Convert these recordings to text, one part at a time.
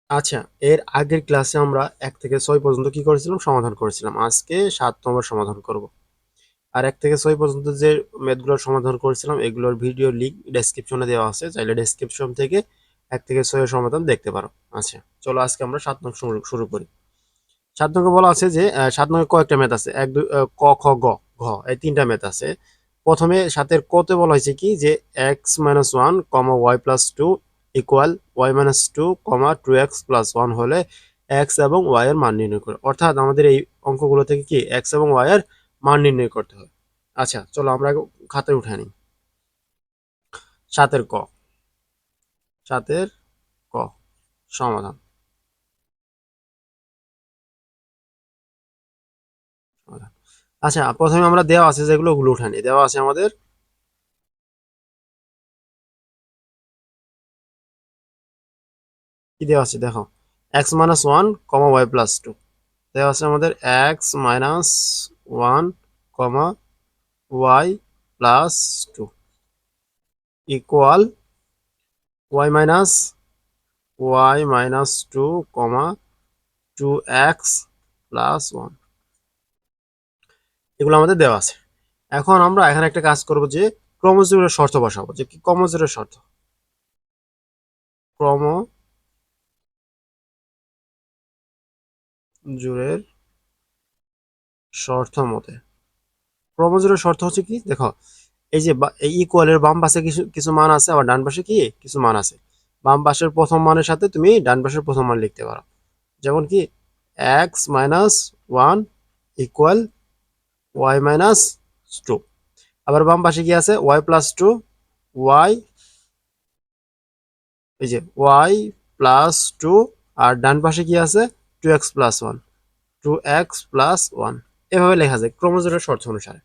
আচ্ছা, এর আগের ক্লাসে আমরা ১ থেকে ৬ পর্যন্ত কি করেছিলাম? সমাধান করেছিলাম। আজকে ৭ নম্বর সমাধান করব। আর ১ থেকে ৬ পর্যন্ত যে ম্যাথগুলোর সমাধান করেছিলাম এগুলোর ভিডিও লিংক ডেসক্রিপশনে দেওয়া আছে। চাইলে ডেসক্রিপশন থেকে ১ থেকে ৬ এর সমাধান দেখতে পারো। আচ্ছা, চলো আজকে আমরা ৭ নং শুরু করি। ৭ নং বলা আছে যে ৭ নং কয়েকটা ম্যাথ আছে। ১, ২, ক, খ, ঘ এই ৩টা ম্যাথ আছে। প্রথমে ৭ এর ক তে বলা হয়েছে কি যে x - 1, y + 2 equal y - 2, 2x + 1 হলে x এবং y এর মান নির্ণয় করে। অর্থাৎ আমাদের এই অঙ্কগুলো থেকে কি x এবং y এর মান নির্ণয় করতে হবে। আচ্ছা, চলো আমরা খাতায় উঠে নিই। ৭ এর ক, ৭ এর ক সমাধান। আচ্ছা, প্রথমে আমরা দেওয়া আছে যেগুলো ওগুলো উঠে নিই। দেওয়া আছে আমাদের কি দেওয়া আছে দেখো, x - 1, y + 2 দেওয়া আছে আমাদের x - 1, y + 2 equal y - 2, 2x + 1 এগুলো আমাদের দেওয়া আছে। এখন আমরা এখানে একটা কাজ করব যে ক্রমজোড়ের শর্ত বসাবো। যে কি ক্রমজোড়ের শর্ত? ক্রমজোড়ের শর্ত মতে ক্রমজোড়ের শর্ত হচ্ছে কি দেখো, এই যে এই ইকুয়ালের বাম পাশে কিছু কিছু মান আছে, আবার ডান পাশে কি কিছু মান আছে। বাম পাশের প্রথম মানের সাথে তুমি ডান পাশের প্রথম মান লিখতে পারো। যেমন কি x - 1 ইকুয়াল y - 2। আবার বাম পাশে কি আছে y + 2, y এই যে y + 2, আর ডান পাশে কি আছে 2x + 1, 2x + 1 এভাবে লেখা যায় ক্রমজোড়ের শর্ত অনুসারে।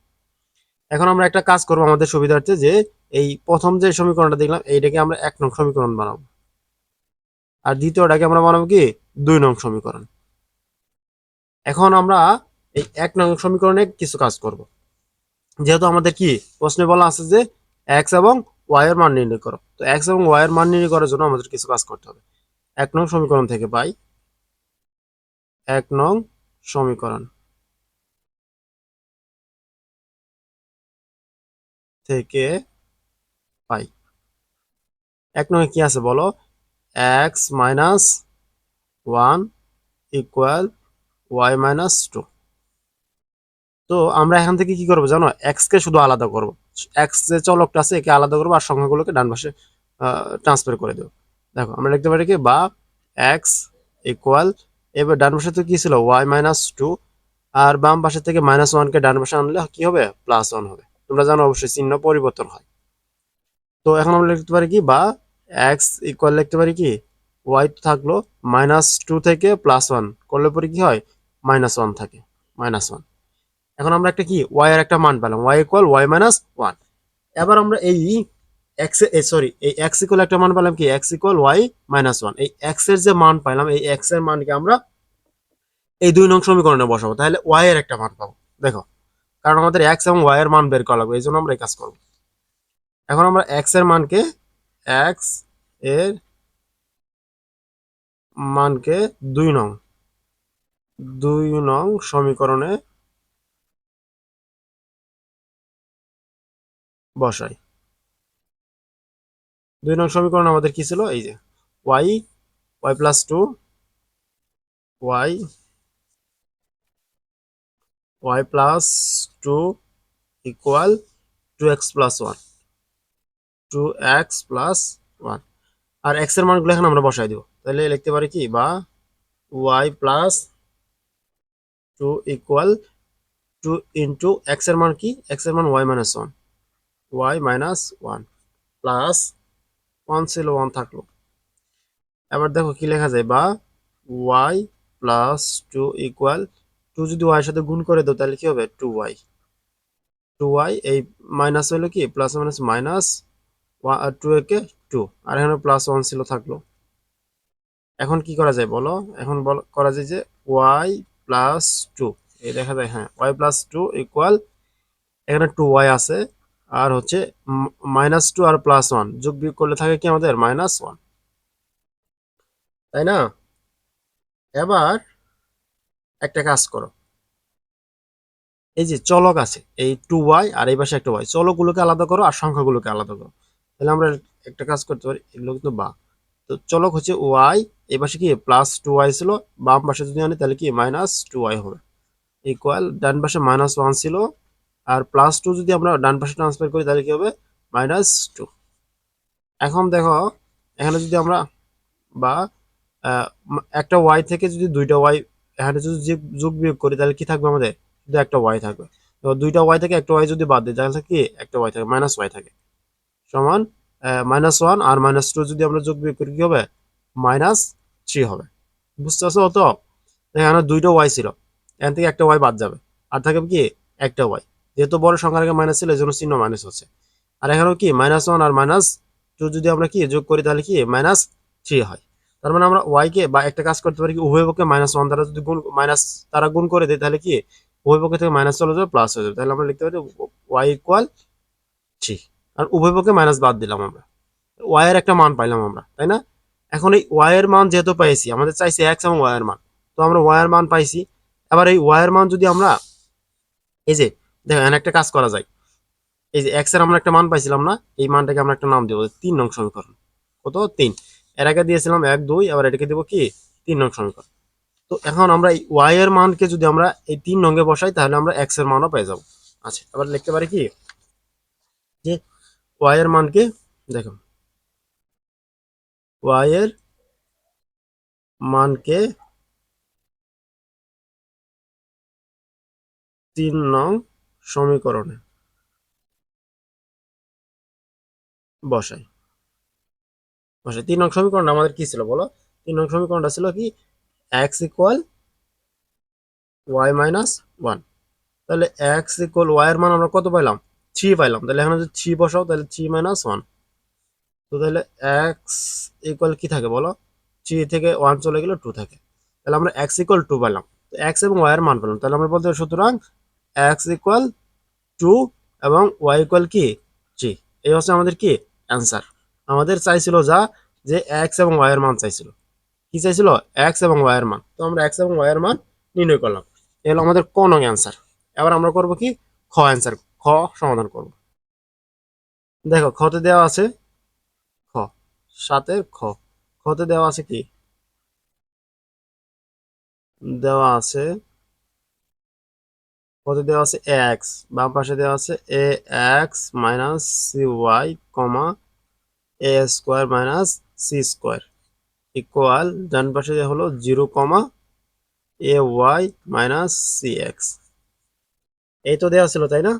এখন আমরা একটা কাজ করব আমাদের সুবিধার্থে, যে এই প্রথম যে সমীকরণটা দেখলাম এইটাকে আমরা ১ নং সমীকরণ বানাবো, আর দ্বিতীয়টাকে আমরা বানাবো কি ২ নং সমীকরণ। এখন আমরা এই ১ নং সমীকরণে কিছু কাজ করব। যেহেতু আমাদের কি প্রশ্নে বলা আছে যে x এবং y এর মান নির্ণয় করো, তো x এবং y এর মান নির্ণয় করার জন্য আমাদের কিছু কাজ করতে হবে। ১ নং সমীকরণ থেকে পাই, ১ নং সমীকরণ থেকে পাই ১ নং কি আছে বলো, x - 1 ইকুয়াল y - 2। তো আমরা এখান থেকে কি করবো জানো, x কে শুধু আলাদা করব। x যে চলকটা আছে একে আলাদা করবো, আর সংখ্যাগুলোকে ডান পাশে ট্রান্সফার করে দেবো। দেখো আমরা লিখতে পারি কি, বা x ইকুয়াল, এবার ডান পাশে তো কি ছিল y - 2, আর বাম পাশে থেকে -1 কে ডান পাশে আনলে কি হবে +1 হবে। তোমরা জানো অবশ্যই চিহ্ন পরিবর্তন হয়। তো এখন আমরা লিখতে পারি কি, বা x ইকুয়াল লিখতে পারি কি, y তো থাকলো -2 থেকে +1 করলে পরে কি হয় -1 থাকে, -1। এখন আমরা একটা কি y এর একটা মান পেলাম, y ইকুয়াল y - 1। এবার আমরা এই x সরি এই x ইকুয়াল একটা মান পেলাম কি, x ইকুয়াল y - 1। এই x এর যে মান পাইলাম এই x এর মানকে আমরা এই ২ নং সমীকরণে বসাবো, তাহলে y এর একটা মান পাবো। দেখো, কারণ আমাদের x এবং y এর মান বের করা লাগবে, এই জন্য আমরা এই কাজ করবো। এখন আমরা x এর মানকে x এর মানকে ২ নং সমীকরণে বসাই। ২ নং সমীকরণ আমাদের কি ছিল, এই যে y + 2, y + 2 equal 2x + 1, 2x + 1। আর x এর মানগুলো এখন আমরা বসাই দিব, তাহলে লিখতে পারি কি, বা y + 2 ইকুয়াল 2 ইন্টু x এর মান কি, x এর মান y - 1, y - 1 প্লাস 1 ছিল 1 থাকলো। এবার দেখো কি লেখা যায়, বা y + 2 ইকুয়াল 2 যদি y এর সাথে গুণ করে দাও তাহলে কি হবে 2y, 2y এই মাইনাস হলো কি প্লাস মাইনাস 2 একে 2, আর এখানে +1 ছিল থাকলো। এখন কি করা যায় বলো, এখন করা যায় যে y + 2, এই দেখা যায় হ্যাঁ y + 2 ইকুয়াল, এখানে 2y আছে, আর হচ্ছে -2 আর +1 যোগ বিয়োগ করলে থাকে কি আমাদের -1, তাই না? এবার একটা কাজ করো, এই যে চলক আছে এই 2y আর এই পাশে একটা y, চলকগুলোকে আলাদা করো আর সংখ্যাগুলোকে আলাদা করো। তাহলে আমরা একটা কাজ করতে পারি, এগুলো কিন্তু বা, তো চলক হচ্ছে y, এই পাশে কি +2y ছিল, বাম পাশে যদি আনি তাহলে কি -2y হবে, ইকুয়াল ডান পাশে -1 ছিল আর +2 যদি আমরা ডান পাশে ট্রান্সফার করি তাহলে কি হবে -2। এখন দেখো এখানে যদি আমরা বা একটা ওয়াই থেকে যদি দুইটা ওয়াই এখানে যদি যোগ বিয়োগ করি তাহলে কি থাকবে আমাদের, শুধু একটা ওয়াই থাকবে। তো দুইটা ওয়াই থেকে একটা ওয়াই যদি বাদ দিই তাহলে কি একটা ওয়াই থাকে, -y থাকে, সমান -1 আর -2 যদি আমরা যোগ বিয়োগ করি কি হবে -3 হবে। বুঝতে পারছো তো? এখানে দুইটা ওয়াই ছিল, এখান থেকে একটা ওয়াই বাদ যাবে আর থাকবে কি একটা ওয়াই, যেহেতু বড় সংখ্যার আগে মাইনাস ছিল এই জন্য চিহ্ন মাইনাস হচ্ছে। আর এখানেও কি -1 আর -2 যদি আমরা কি যোগ করি তাহলে কি -3 হয়। তার মানে আমরা ওয়াই কে বা একটা কাজ করতে পারি কি উভয় পক্ষে -1 দ্বারা যদি গুণ মাইনাস তারা গুণ করে দেয় তাহলে কি উভয় পক্ষ থেকে মাইনাস চলে যাবে প্লাস হয়ে যাবে, তাহলে আমরা লিখতে পারি ওয়াই ইকুয়াল 3। আর উভয় পক্ষে মাইনাস বাদ দিলাম আমরা, ওয়াই এর একটা মান পাইলাম আমরা, তাই না? এখন এই ওয়াই এর মান যেহেতু পাইছি, আমাদের চাইছে এক্স এবং ওয়াই এর মান, তো আমরা ওয়াই এর মান পাইছি। এবার এই ওয়াই এর মান যদি আমরা এই যে দেখো এখানে একটা কাজ করা যায়, এই যে এক্স এর আমরা একটা মান পাইছিলাম না, এই মানটাকে আমরা একটা নাম দেবো 3 নং সমীকরণ। কত 3, এর আগে দিয়েছিলাম 1 2, আবার এটাকে দেবো কি 3 নং সমীকরণ। তো এখন আমরা এই ওয়াই এর মানকে যদি আমরা এই 3 নং এ বসাই তাহলে আমরা এক্স এর মানও পেয়ে যাবো। আচ্ছা এবার লিখতে পারি কি যে ওয়াই এর মানকে দেখো, ওয়াই এর মানকে 3 নং সমীকরণে বসাই। 3 নং সমীকরণটা আমাদের কি ছিল বলো? 3 নং সমীকরণটা ছিল কি X equal Y minus one. তাহলে এক্স ইকুয়াল ওয়াই এর মান আমরা কত পাইলাম? 3 পাইলাম। তাহলে এখানে যদি 3 বসাও তাহলে 3 - 1। তো তাহলে এক্স ইকুয়াল কি থাকে বলো? 3 থেকে 1 চলে গেলে 2 থাকে। তাহলে আমরা এক্স ইকুয়াল 2 পাইলাম। তো এক্স এবং ওয়াই এর মান পেলাম। তাহলে আমরা বলতে পারি সুতরাং এক্স ইকুয়াল 2 এবং ওয়াই ইকুয়াল কি 3। এই হচ্ছে আমাদের কি অ্যান্সার। আমাদের চাইছিল যা, যে এক্স এবং ওয়াই এর মান চাইছিল। কি চাইছিল? এক্স এবং ওয়াই এর মান। তো আমরা এক্স এবং ওয়াই এর মান নির্ণয় করলাম। এ হলো আমাদের ক নং অ্যান্সার। এবার আমরা করব কি খ অ্যান্সার, খ সমাধান করব। দেখো খতে দেওয়া আছে খ, 7-এর খ। খতে দেওয়া আছে কি, দেওয়া আছে কত দেওয়া আছে এক্স, বাম পাশে দেওয়া আছে A X minus C Y comma A square minus C square equal, ডান পাশে হলো 0, A Y minus C X. এই তো দেওয়া ছিল তাই না?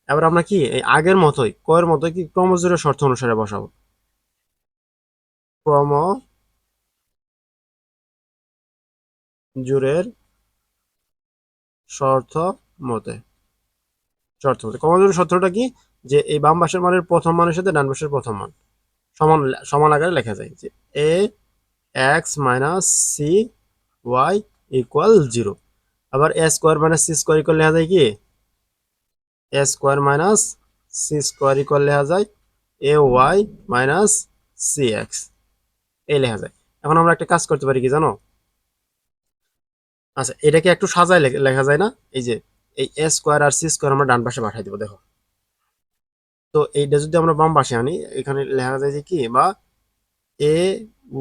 এবার আমরা কি এই আগের মতোই কয়ের মতোই কি ক্রমজোড়ের শর্ত অনুসারে বসাবো। ক্রম জোড়ের শর্ত মতে, ক্রমজোড়ের শর্তটা কি, যে এই বাম পাশের মানের প্রথম মানের সাথে ডান পাশের প্রথম মান সমান সমান আকারে লেখা যায়, যে A X minus C Y equal 0। আবার A square minus C square equal লেখা যায় কি A square minus C square equal লেখা যায় A Y minus C X, এই লেখা যায়। এখন আমরা একটা কাজ করতে পারি কি জানো? আচ্ছা এটাকে একটু সাজায় লেখা যায় না? এই যে এই এ স্কোয়ার আর সি স্কোয়ার আমরা ডান পাশে পাঠাই দিব দেখো। তো এইটা যদি আমরা বাম পাশে আনি, এখানে লেখা যায় যে কি, বা A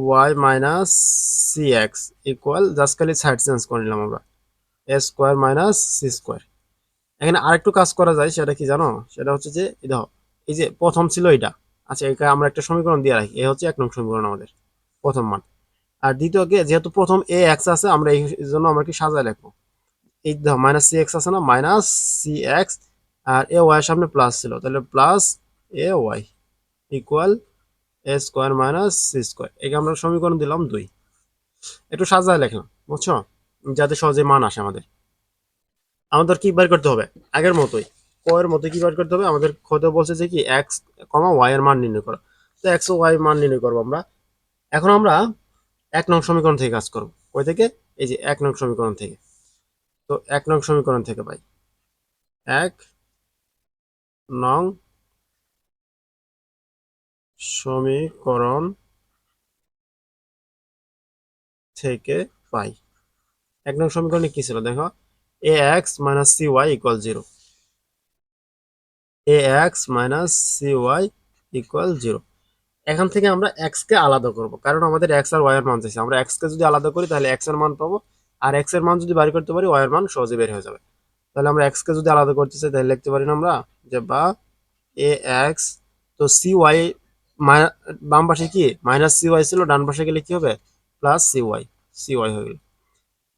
Y minus C X equal, just খালি সাইড চেঞ্জ করে নিলাম আমরা, A square minus C square. এখানে আরেকটু কাজ করা যায়, সেটা কি জানো? সেটা হচ্ছে যে দেখো এই যে প্রথম ছিল এটা, আচ্ছা এখানে আমরা একটা সমীকরণ দিয়ে রাখি, এ হচ্ছে 1 নং সমীকরণ আমাদের প্রথম মান। আর দ্বিতীয়কে যেহেতু প্রথম এ এক্স আছে, আমরা এই জন্য আমরা কি সাজায় লিখবো, এই দেখো মাইনাস সি এক্স আছে না, minus C x, R A Y এর সামনে প্লাস ছিল, তাহলে plus A Y equal A square minus C square. একে আমরা সমীকরণ দিলাম 2। একটু সাজায় লিখলাম, বুঝছো, যাতে সহজে মান আসে আমাদের। আমাদের কি বের করতে হবে? আগের মতোই ক এর মতোই কি বের করতে হবে আমাদের? খতে বলছে যে কি এক্স কমা ওয়াই এর মান নির্ণয় করো। তো এক্স ও ওয়াই মান নির্ণয় করবো আমরা। এখন আমরা 1 নং সমীকরণ থেকে কাজ করবো। কই থেকে? এই যে 1 নং সমীকরণ থেকে। তো 1 নং সমীকরণ থেকে পাই 1 নং সমীকরণ থেকে পাই এক নং সমীকরণে কি ছিল দেখো, A X minus C Y equal 0, A X minus C Y equal 0। এখান থেকে আমরা এক্স কে আলাদা করব, কারণ আমাদের এক্স আর ওয়াই এর মান চাইছে। আমরা এক্স কে যদি আলাদা করি তাহলে এক্স এর মান পাবো, আর এক্স এর মান যদি বের করতে পারি ওয়াই এর মান সহজে বের হয়ে যাবে। তাহলে আমরা এক্স কে যদি আলাদা করতে চাই তাহলে লিখতে পারি না আমরা যে বা এ এক্স, তো সি ওয়াই বাম পাশে কি মাইনাস সি ওয়াই ছিল, ডান পাশে গেলে কি হবে plus C Y, C Y হয়ে গেল।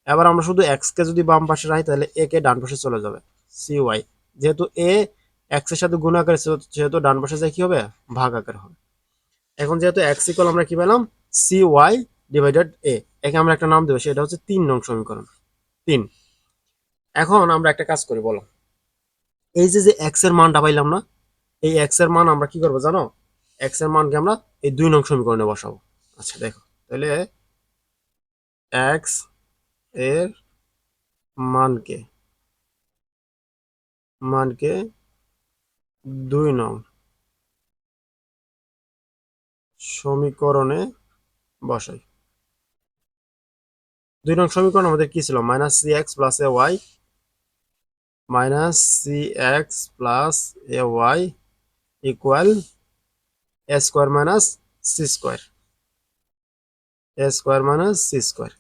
এবার আমরা শুধু এক্স কে যদি বাম পাশে রাখি তাহলে এ কে ডান পাশে চলে যাবে, সি ওয়াই, যেহেতু এ এক্স এর সাথে গুণ আকারে ছিল, সেহেতু ডান পাশে যায় কি হবে ভাগ আকারে হবে। এখন যেহেতু এক্স ইকুয়াল আমরা কি পেলাম সি ওয়াই ডিভাইডেড এ, একে আমরা একটা নাম দেবো, সেটা হচ্ছে 3 নং সমীকরণ 3। এখন আমরা একটা কাজ করি বলো, এই যে এক্স এর মানটা পাইলাম না, এই এক্স এর মান আমরা কি করবো জানো, এক্স এর মানকে আমরা এই 2 নং সমীকরণে বসাবো। আচ্ছা দেখো তাহলে এক্স এর মানকে মানকে 2 নং সমীকরণে বসাই। 2 নং সমীকরণ আমাদের কি ছিল, minus C X plus A Y, minus C X plus A Y equal A square minus C square, A square minus C square.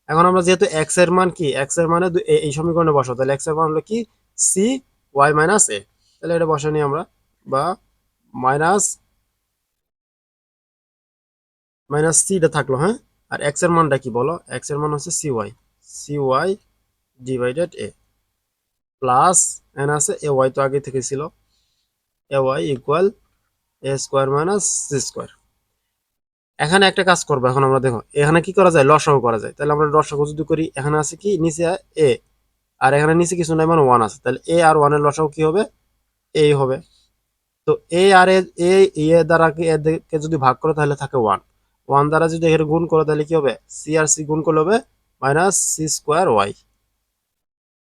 এখন আমরা যেহেতু এক্স এর মান কি, এক্স এর মানে এই সমীকরণে বসাবো, তাহলে এক্স এর মান হলো কি সি ওয়াই মাইনাস এ, তাহলে এটা বসা নিই আমরা, বা মাইনাস মাইনাস সিটা থাকলো, হ্যাঁ, আর এক্স এর মানটা কি বলো, এক্স এর মান হচ্ছে সি ওয়াই ডিভাইডেড এ, প্লাস এন আছে এ ওয়াই তো আগে থেকে ছিল, এ Y equal A square minus C square. এখানে একটা কাজ করবো, এখন আমরা দেখো এখানে কি করা যায়, লসাগু করা যায়। তাহলে আমরা লসাগু যদি করি, এখানে আছে কি নিচে এ, আর এখানে নিচে কিছু নাই মানে 1 আছে, তাহলে এ আর 1 এর লসাগু কি হবে এই হবে। তো এ আর এ দ্বারা কি এ কে যদি ভাগ করো তাহলে থাকে 1, 1 দ্বারা যদি এখানে গুণ করো তাহলে কি হবে সি আর সি গুণ করলে হবে minus C square Y,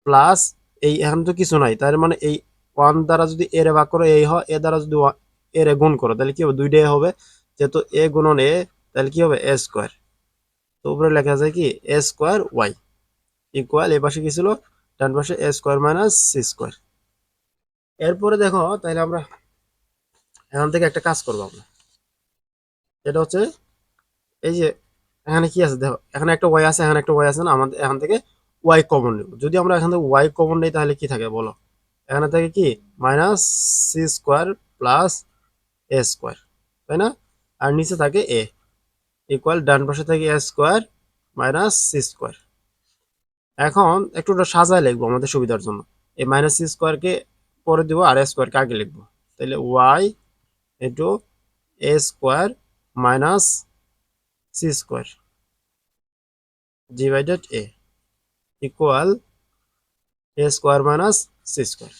plus এই এখানে তো কিছু নাই, তার মানে এই 1 দ্বারা যদি এ রে ভাগ করো এই হয়, এ দ্বারা যদি এ রে গুণ করো তাহলে কি হবে দুইটাই হবে, যেহেতু এ গুণন এ তাহলে কি হবে এ স্কোয়ার। তো উপরে লেখা যায় কি এ স্কোয়ার ওয়াই ইকুয়াল, এ পাশে কি ছিল ডান পাশে এ স্কোয়ার মাইনাস সি স্কোয়ার। এরপরে দেখো তাহলে আমরা এখান থেকে একটা কাজ করবো আমরা, এটা হচ্ছে এই যে এখানে কি আছে দেখো, এখানে একটা ওয়াই আছে, এখানে একটা ওয়াই আছে না, আমাদের এখান থেকে ওয়াই কমন নেব। যদি আমরা এখান থেকে ওয়াই কমন নেই তাহলে কি থাকে বলো, এখানে থাকে কি মাইনাস সি স্কোয়ার প্লাস এ স্কোয়ার, তাই না, আর নিচে থাকে এ ইকুয়াল ডান পাশে থাকে এ স্কোয়ার মাইনাস সি স্কোয়ার। এখন একটু ওটা সাজায় লিখবো আমাদের সুবিধার জন্য, এই মাইনাস সি স্কোয়ারকে পরে দিব আর এ স্কোয়ারকে আগে লিখবো, তাহলে Y into A square minus C square divided A equal A square minus C square.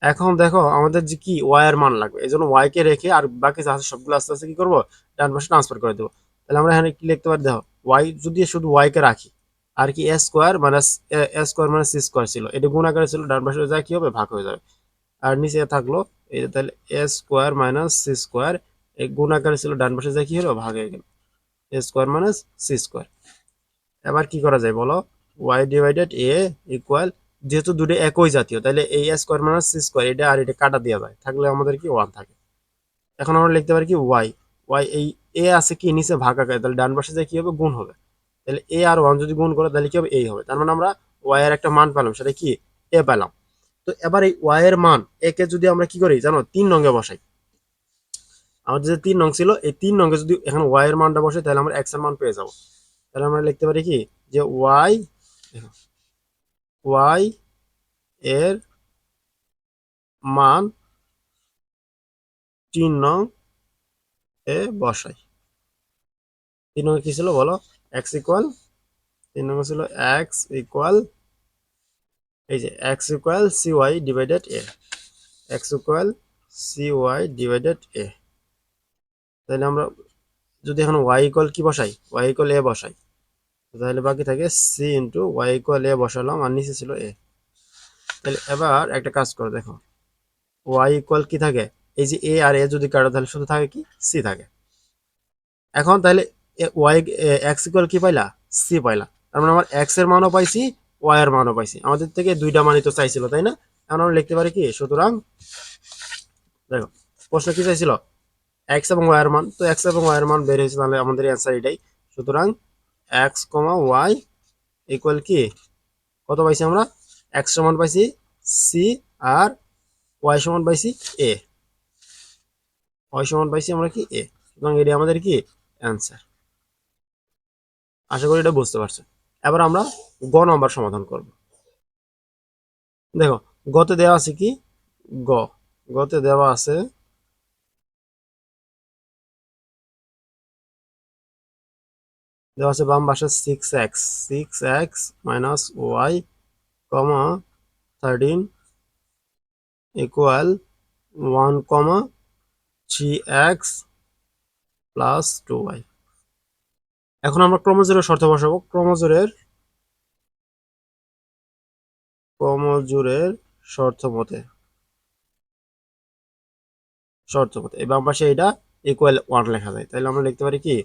এখন দেখো আমাদের যে কি ওয়াই এর মান লাগবে, এই জন্য ওয়াই কে রেখে আর বাকি যা আছে সবগুলো আস্তে আস্তে কি করবো ডান পাশে ট্রান্সফার করে দেবো। তাহলে আমরা এখানে কি লিখতে পারি দেখো, ওয়াই যদি শুধু ওয়াই কে রাখি, আর কি A square minus C square ছিল, এটা গুণ আকারে ছিল, ডান পাশে যা কি হবে ভাগ হয়ে যাবে, আর নিচে থাকলো এই যে তাহলে এ স্কোয়ার মাইনাস সি স্কোয়ার, এই গুণ আকারে ছিল, ডান পাশে যা কি হলো ভাগ হয়ে গেল এ স্কোয়ার মাইনাস সি স্কোয়ার। এবার কি করা যায় বলো, ওয়াই ডিভাইডেড এ ইকুয়াল, যেহেতু দুটো একই জাতীয় তাহলে এই স্কোয়ার মাইনাস সি স্কোয়ার এটা আর এটা কাটা দেওয়া যায়, থাকলে আমাদের কি 1 থাকে। এখন আমরা লিখতে পারি কি ওয়াই, ওয়াই এই এ আছে কি নিচে ভাগ আকারে, তাহলে ডান পাশে যায় কি হবে গুণ হবে, তাহলে এ আর 1 যদি গুণ করো তাহলে কি হবে এই হবে, তার মানে আমরা ওয়াই এর একটা মান পেলাম, সেটা কি এ পেলাম। তো এবার এই ওয়াই এর মান এ কে যদি আমরা কি করি জানো 3 নঙ্গে বসাই, আমাদের যে 3 নং ছিল এই 3 নঙ্গে যদি এখানে ওয়াই এর মানটা বসে তাহলে আমরা এক্স এর মান পেয়ে যাবো। তাহলে আমরা লিখতে পারি কি যে ওয়াই, ওয়াই এর মান 3 নং এ বসাই। 3 নং কি ছিল বলো, এক্স ইকুয়াল, 3 নং ছিল এক্স ইকুয়াল এই যে X equal C Y divided A, X equal C Y divided A. তাহলে আমরা যদি এখন ওয়াই ইকুয়াল কি বসাই, ওয়াই ইকুয়াল এ বসাই, তাহলে বাকি থাকে সি ইন্টু ওয়াই ইকুয়াল এ বসালাম, আর নিচে ছিল এ। তাহলে এবার একটা কাজ করো দেখো, ওয়াই ইকুয়াল কি থাকে, এই যে এ আর এ যদি কাটো তাহলে শুধু থাকে কি সি থাকে। এখন তাহলে ওয়াই এক্স ইকুয়াল কি পাইলা সি পাইলা, তার মানে আমার এক্স এর মানও পাইছি, ওয়াই এর মানও পাইছি। আমাদের থেকে দুইটা মানই তো চাইছিল, তাই না? এখন আমরা লিখতে পারি কি, সুতরাং দেখো প্রশ্ন কি চাইছিল, এক্স এবং ওয়াই এর মান, তো এক্স এবং ওয়াই এর মান বের হয়েছে, তাহলে আমাদের অ্যান্সার এটাই। সুতরাং এক্স কমা ওয়াই ইকুয়াল কি, কত পাইছি আমরা, এক্স সমান পাইছি সি, আর ওয়াই সমান পাইছি এ, ওয়াই সমান পাইছি আমরা কি এ। সুতরাং এটি আমাদের কি অ্যান্সার। আশা করি এটা বুঝতে পারছো। এবার আমরা গ নম্বর সমাধান করব। দেখো গতে দেওয়া আছে কি, গ গতে দেওয়া আছে বাম পাশে 6x minus y comma 13 equal 1 কমা 3x প্লাস 2y। এখন আমরা ক্রমজোরের শর্ত বসাবো। ক্রমজোরের শর্ত মতে এই বাম পাশে এটা ইকুয়াল 1 লেখা যায়, তাহলে আমরা লিখতে পারি কি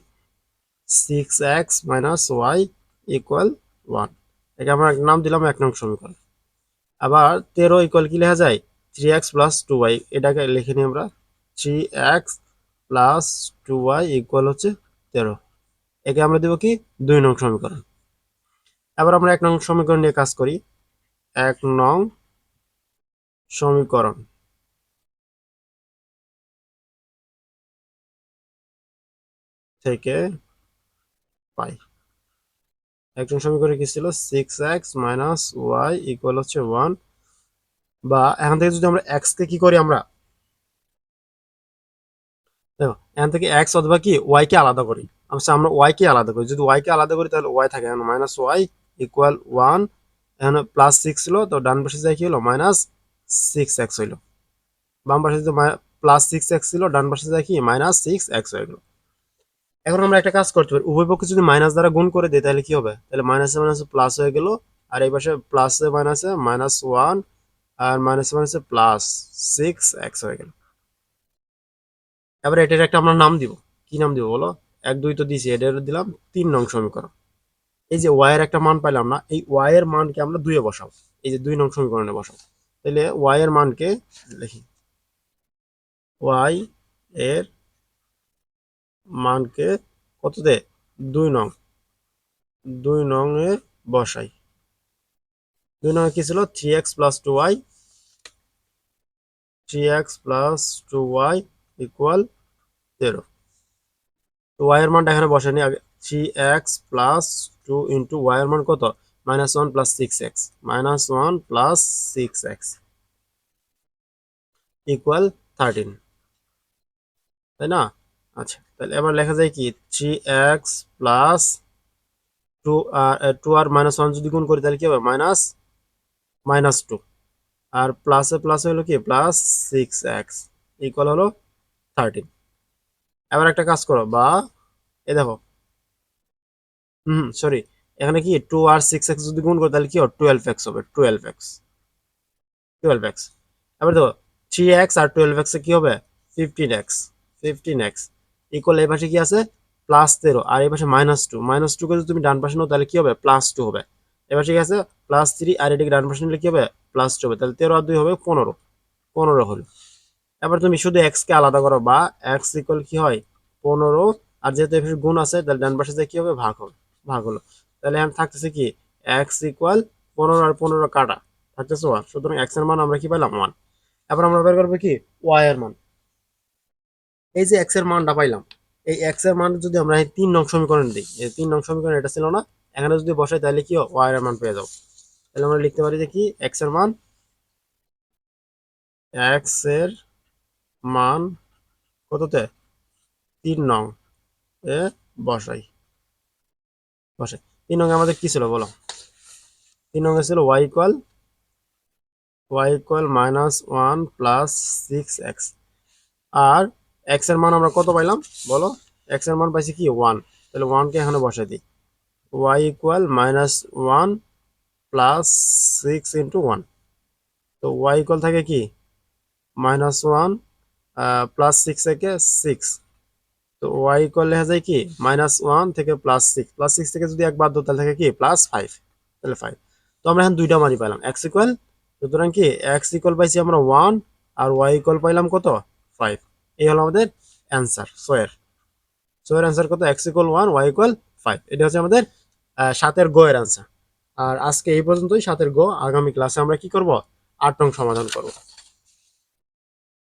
6x মাইনাস ওয়াই ইকুয়াল 1। একে আমরা নাম দিলাম 1 নং সমীকরণ। আবার 13 ইকুয়াল কি লেখা যায়, 3x প্লাস 2y, এটাকে লিখে নিই আমরা 3x প্লাস 2y ইকুয়াল হচ্ছে 13। একে আমরা দেব কি 2 নং সমীকরণ। এবার আমরা 1 নং সমীকরণ নিয়ে কাজ করি। 1 নং সমীকরণ থেকে পাই, 1 নং সমীকরণে কি ছিল 6x মাইনাস ওয়াই ইকুয়াল হচ্ছে 1, বা এখান থেকে যদি আমরা x কে কি করি, আমরা দেখো এখান থেকে x অথবা কি y কে আলাদা করি। আমরা y কে আলাদা করি, যদি y কে আলাদা করি তাহলে y থাকে এখানে মাইনাস ওয়াই ইকুয়াল 1, এখানে প্লাস 6 ছিল, তো ডান পাশে যায় কি হলো মাইনাস 6x হইলো। বাম পাশে যদি প্লাস 6x ছিল, ডান পাশে যায় কি মাইনাস 6x হয়ে গেল। এখন আমরা একটা কাজ করতে পারি, উভয় পক্ষে যদি মাইনাস দ্বারা গুণ করে দিই তাহলে কি হবে, তাহলে মাইনাসে মাইনাসে প্লাস হয়ে গেল, আর এই পাশে প্লাসে মাইনাসে মাইনাস 1, আর মাইনাসে মাইনাসে প্লাস 6x হয়ে গেল। এবার এটার একটা আমরা নাম দিব, কি নাম দিব বলো, 1 2 তো দিছি, এটার দিলাম 3 নং সমীকরণ। এই যে y এর একটা মান পাইলাম না, এই y এর মানকে আমরা 2 এ বসাবো, এই যে 2 নং সমীকরণে বসাবো। তাহলে y এর মানকে লিখি, y এর মানকে কততে, 2 নং, 2 নং এ বসাই। 2 নং কি ছিল 3x plus 2y, 3x plus 2y equal 0। তো y এর মানটা এখানে বসানি আগে, 3x প্লাস 2 ইন্টু y এর মান কত, minus 1 plus 6x, minus 1 plus 6x equal 13, তাই না? আচ্ছা, তাহলে এবার লেখা যায় কি 3x প্লাস 2, 2 আর মাইনাস 1 যদি গুণ করি তাহলে কি হবে, মাইনাস মাইনাস 2, আর প্লাসে প্লাস হলো কি প্লাস 6x ইকুয়াল হলো 13। এবার একটা কাজ করো, বা এ দেখো, সরি, এখানে কি 2 আর 6x যদি গুণ করি তাহলে কি হবে, 12x হবে, 12x। এবার দেখো 3x আর 12x এ কি হবে, 15x ইকুয়াল, এই পাশে কি আছে প্লাস 13, আর এই পাশে মাইনাস 2 কে যদি তুমি ডান পাশে নাও তাহলে কি হবে, প্লাস 2 হবে। এই পাশে কি আছে প্লাস 3, আর এটাকে ডান পাশে নিলে কি হবে, প্লাস 2 হবে। তাহলে 13 আর 2 হবে 15 হলো। এবার তুমি শুধু x কে আলাদা করো, বা x ইকুয়াল কি হয় 15, আর যেহেতু এই পাশে গুণ আছে তাহলে ডান পাশে কি হবে, ভাগ হলো। তাহলে এখন থাকতেছে কি x ইকুয়াল 15 আর 15 কাটা, থাকতেছে 1। সুতরাং x এর মান আমরা কি পাইলাম 1। এবার আমরা বের করবো কি y এর মান। এই যে x এর মানটা পাইলাম, এই x এর মান যদি আমরা এই 3 নং সমীকরণ দিই, এই 3 নং সমীকরণ এটা ছিল না, এখানে যদি বসাই তাহলে কি y এর মান পেয়ে যাবো। তাহলে আমরা লিখতে পারি যে কি x এর মান, x এর মান কততে, 3 নং এ বসাই। 3 নং আমাদের কি ছিল বলো, 3 নং এ ছিল y equal minus 1 plus 6x, আর x এর মান আমরা কত পাইলাম বলো, x এর মান পাইছি কি 1, তাহলে 1 কে এখানে বসাই দিই, y equal minus 1 plus 6 into 1, তো y ইকুয়াল থাকে কি মাইনাস 1 প্লাস 6 থেকে 6, তো ওয়াই ইকুয়াল লেখা যায় কি -1 থেকে +6, +6 থেকে যদি 1 বাদ দাও তাহলে থাকে কি +5, তাহলে 5। তো আমরা এখন দুইটা মানই পেলাম x ইকুয়াল, সুতরাং কি x ইকুয়াল পাইছি আমরা 1 আর y ইকুয়াল পাইলাম কত 5। এই হলো আমাদের অ্যান্সার। সোয়ের অ্যান্সার কত, x ইকুয়াল 1 y ইকুয়াল 5। এটা হচ্ছে আমাদের 7 গ এর অ্যান্সার। আর আজকে এই পর্যন্তই 7 গ। আগামী ক্লাসে আমরা কি করব, 8 নং সমাধান করব।